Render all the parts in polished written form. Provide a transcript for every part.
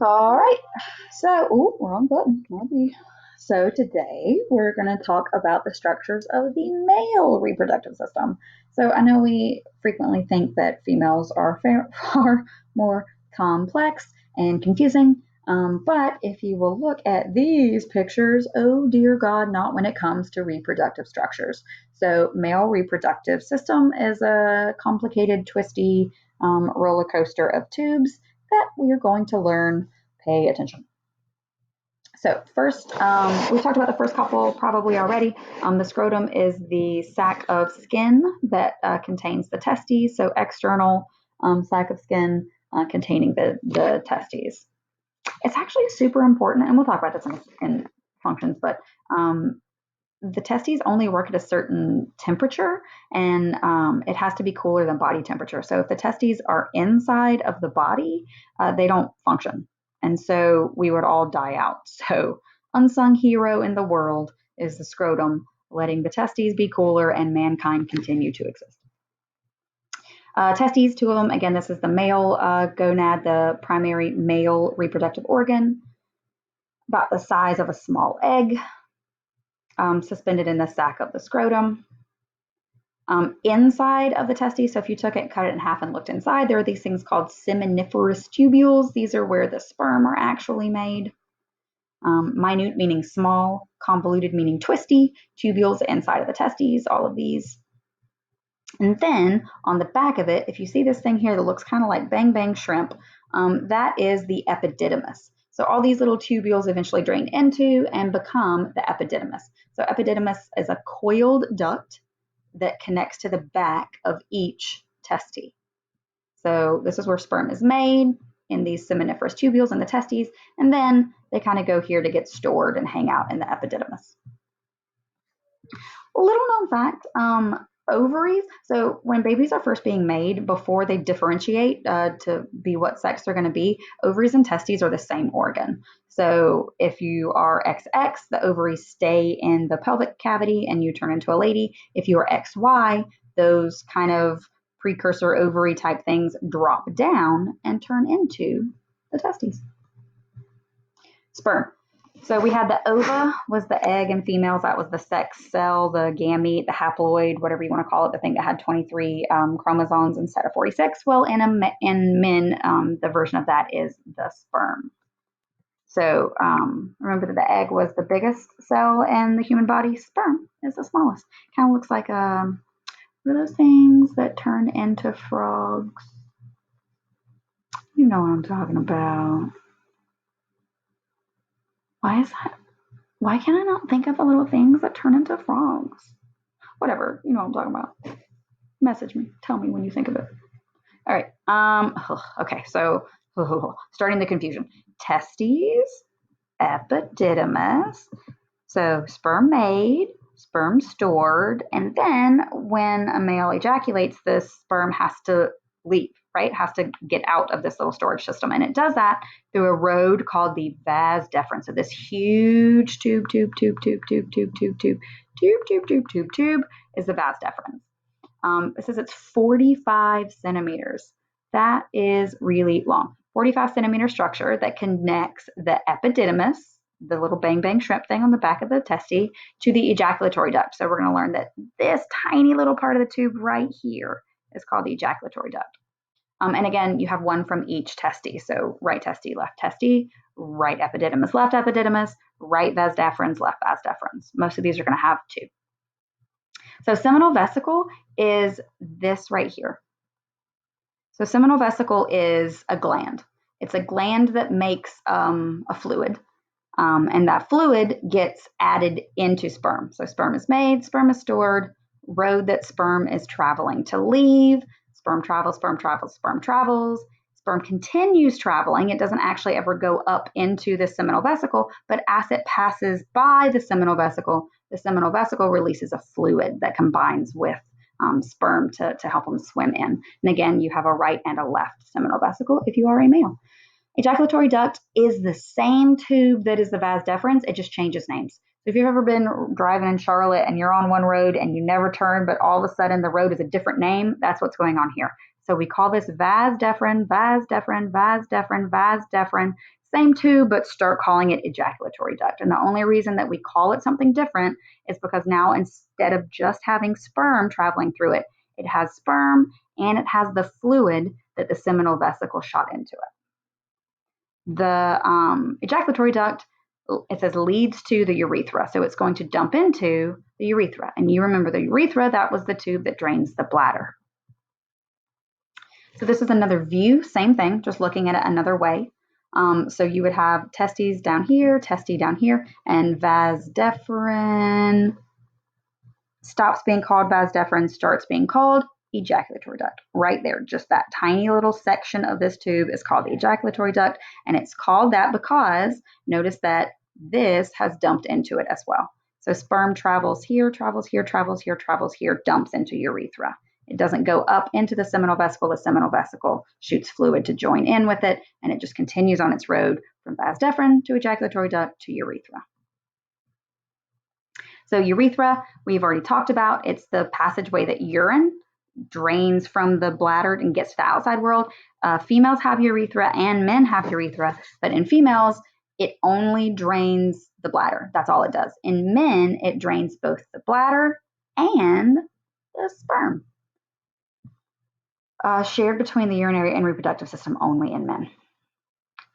All right. So, wrong button. Not me. So today we're going to talk about the structures of the male reproductive system. So I know we frequently think that females are far more complex and confusing, but if you will look at these pictures, oh dear God, not when it comes to reproductive structures. So male reproductive system is a complicated, twisty roller coaster of tubes that we are going to learn. Pay attention. So first, we talked about the first couple probably already. The scrotum is the sac of skin that contains the testes, so external sac of skin containing the testes. It's actually super important, and we'll talk about this in functions, but the testes only work at a certain temperature, and it has to be cooler than body temperature. So if the testes are inside of the body, they don't function. And so we would all die out. So, unsung hero in the world is the scrotum, letting the testes be cooler and mankind continue to exist. Testes, two of them. Again, this is the male gonad, the primary male reproductive organ, about the size of a small egg, suspended in the sac of the scrotum. Inside of the testes, so if you took it, cut it in half and looked inside, there are these things called seminiferous tubules. These are where the sperm are actually made. Minute meaning small, convoluted meaning twisty, tubules inside of the testes, all of these. And then on the back of it, if you see this thing here that looks kind of like bang bang shrimp, that is the epididymis. So all these little tubules eventually drain into and become the epididymis. So epididymis is a coiled duct that connects to the back of each testes. So this is where sperm is made in these seminiferous tubules in the testes, and then they kind of go here to get stored and hang out in the epididymis. Little known fact, ovaries, so when babies are first being made, before they differentiate to be what sex they're going to be, ovaries and testes are the same organ. So if you are XX, the ovaries stay in the pelvic cavity and you turn into a lady. If you are XY, those kind of precursor ovary type things drop down and turn into the testes. Sperm. So we had the ova was the egg in females. That was the sex cell, the gamete, the haploid, whatever you want to call it, the thing that had 23 chromosomes instead of 46. Well, in men, the version of that is the sperm. So remember that the egg was the biggest cell in the human body. Sperm is the smallest. Kind of looks like what are those things that turn into frogs? You know what I'm talking about. Why is that? Why can I not think of the little things that turn into frogs? Whatever, you know what I'm talking about. Message me. Tell me when you think of it. All right. Okay. So starting the confusion. Testes, epididymis. So sperm made, sperm stored, and then when a male ejaculates, this sperm has to leave, right? Has to get out of this little storage system. And it does that through a road called the vas deferens. So this huge tube is the vas deferens. It says it's 45 centimeters. That is really long. 45 centimeter structure that connects the epididymis, the little bang bang shrimp thing on the back of the testes, to the ejaculatory duct. So we're going to learn that this tiny little part of the tube right here is called the ejaculatory duct. And again, you have one from each testes. So right testes, left testes, right epididymis, left epididymis, right vas deferens, left vas deferens. Most of these are going to have two. So seminal vesicle is this right here. So seminal vesicle is a gland. It's a gland that makes a fluid. And that fluid gets added into sperm. So sperm is made, sperm is stored, road that sperm is traveling to leave. Sperm travels, sperm travels, sperm travels. Sperm continues traveling. It doesn't actually ever go up into the seminal vesicle, but as it passes by the seminal vesicle releases a fluid that combines with sperm to help them swim in. And again, you have a right and a left seminal vesicle if you are a male. Ejaculatory duct is the same tube that is the vas deferens. It just changes names. So if you've ever been driving in Charlotte and you're on one road and you never turn, but all of a sudden the road is a different name, that's what's going on here. So we call this vas deferens, vas deferens, vas deferens, vas deferens. same tube, but start calling it ejaculatory duct. And the only reason that we call it something different is because now instead of just having sperm traveling through it, it has sperm and it has the fluid that the seminal vesicle shot into it. The ejaculatory duct, it says leads to the urethra. So it's going to dump into the urethra. And you remember the urethra, that was the tube that drains the bladder. So this is another view, same thing, just looking at it another way. So you would have testes down here, and vas deferens stops being called vas deferens, starts being called ejaculatory duct. Right there, just that tiny little section of this tube is called the ejaculatory duct, and it's called that because notice that this has dumped into it as well. So sperm travels here, dumps into urethra. It doesn't go up into the seminal vesicle. The seminal vesicle shoots fluid to join in with it, and it just continues on its road from vas deferens to ejaculatory duct to urethra. So urethra, we've already talked about. It's the passageway that urine drains from the bladder and gets to the outside world. Females have urethra and men have urethra, but in females, it only drains the bladder. That's all it does. In men, it drains both the bladder and the sperm. Shared between the urinary and reproductive system only in men.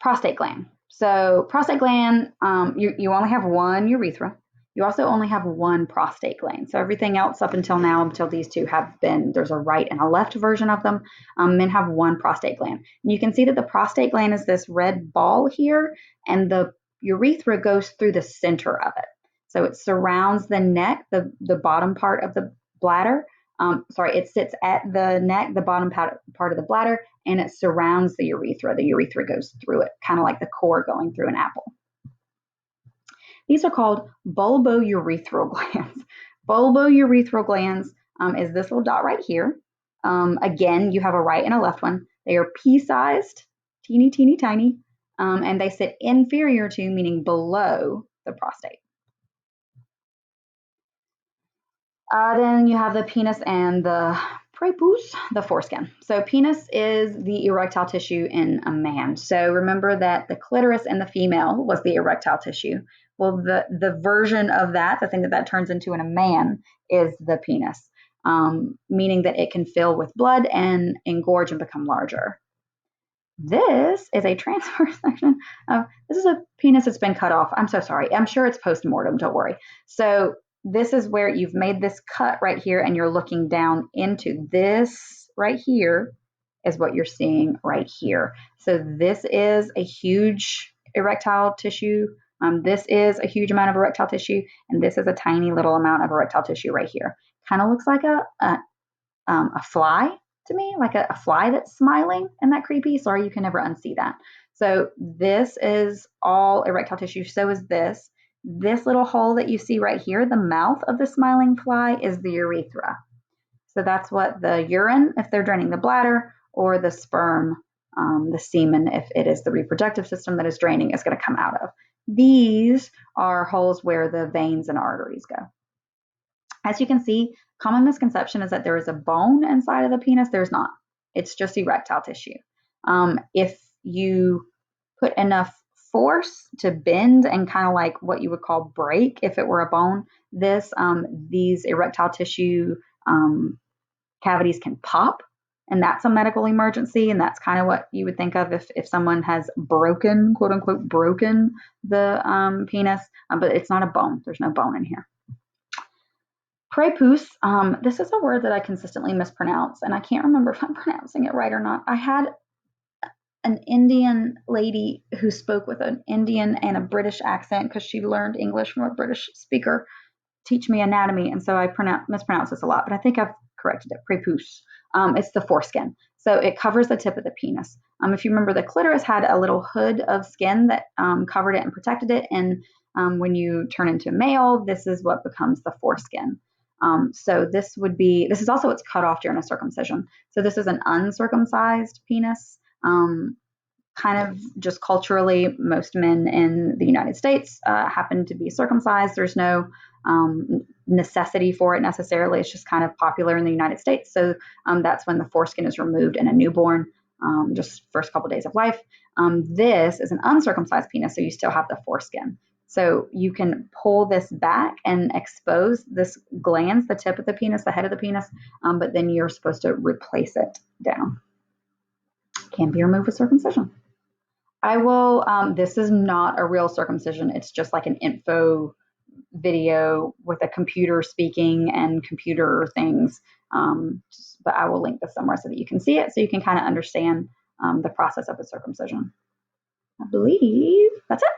Prostate gland. So prostate gland, you only have one urethra. You also only have one prostate gland. So everything else up until now, until these two have been, there's a right and a left version of them. Men have one prostate gland. And you can see that the prostate gland is this red ball here, and the urethra goes through the center of it. So it surrounds the neck, the bottom part of the bladder. It sits at the neck, the bottom part of the bladder, and it surrounds the urethra. The urethra goes through it, kind of like the core going through an apple. These are called bulbourethral glands. Bulbourethral glands is this little dot right here. Again, you have a right and a left one. They are pea-sized, teeny, teeny, tiny, and they sit inferior to, meaning below, the prostate. Then you have the penis and the prepuce, the foreskin. So penis is the erectile tissue in a man. So remember that the clitoris in the female was the erectile tissue. Well, the version of that, the thing that turns into in a man, is the penis, meaning that it can fill with blood and engorge and become larger. This is a transverse section of, this is a penis that's been cut off. I'm so sorry. I'm sure it's post-mortem, don't worry. So this is where you've made this cut right here and you're looking down into this right here is what you're seeing right here. So this is a huge erectile tissue. This is a huge amount of erectile tissue, and this is a tiny little amount of erectile tissue right here. Kind of looks like a fly to me, like a fly that's smiling. Isn't that creepy? Sorry, you can never unsee that. So this is all erectile tissue. So is this. This little hole that you see right here, the mouth of the smiling fly, is the urethra. So that's what the urine, if they're draining the bladder, or the sperm, the semen, if it is the reproductive system that is draining, is going to come out of. These are holes where the veins and arteries go. As you can see, common misconception is that there is a bone inside of the penis. There's not. It's just erectile tissue. If you put enough force to bend and kind of like what you would call break, if it were a bone, these erectile tissue cavities can pop, and that's a medical emergency, and that's kind of what you would think of if someone has broken, quote unquote, broken the penis, but it's not a bone. There's no bone in here. Prepuce, this is a word that I consistently mispronounce, and I can't remember if I'm pronouncing it right or not. I had an Indian lady who spoke with an Indian and a British accent because she learned English from a British speaker teach me anatomy, and so I mispronounce this a lot, but I think I've corrected it. Prepuce. It's the foreskin. So it covers the tip of the penis. If you remember, the clitoris had a little hood of skin that covered it and protected it, and when you turn into a male, this is what becomes the foreskin. So this is also what's cut off during a circumcision. So this is an uncircumcised penis. Kind of just culturally, most men in the United States happen to be circumcised. There's no necessity for it necessarily. It's just kind of popular in the United States. So that's when the foreskin is removed in a newborn, just first couple days of life. This is an uncircumcised penis, so you still have the foreskin. So you can pull this back and expose this glans, the tip of the penis, the head of the penis, but then you're supposed to replace it down. Can be removed with circumcision. I will, this is not a real circumcision. It's just like an info video with a computer speaking and computer things. But I will link this somewhere so that you can see it, so you can kind of understand the process of a circumcision. I believe that's it.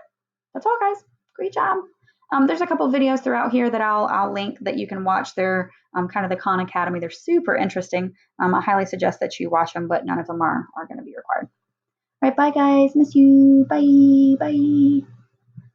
That's all, guys. Great job. There's a couple videos throughout here that I'll link that you can watch. They're kind of the Khan Academy. They're super interesting. I highly suggest that you watch them, but none of them are going to be required. All right, bye, guys. Miss you. Bye. Bye.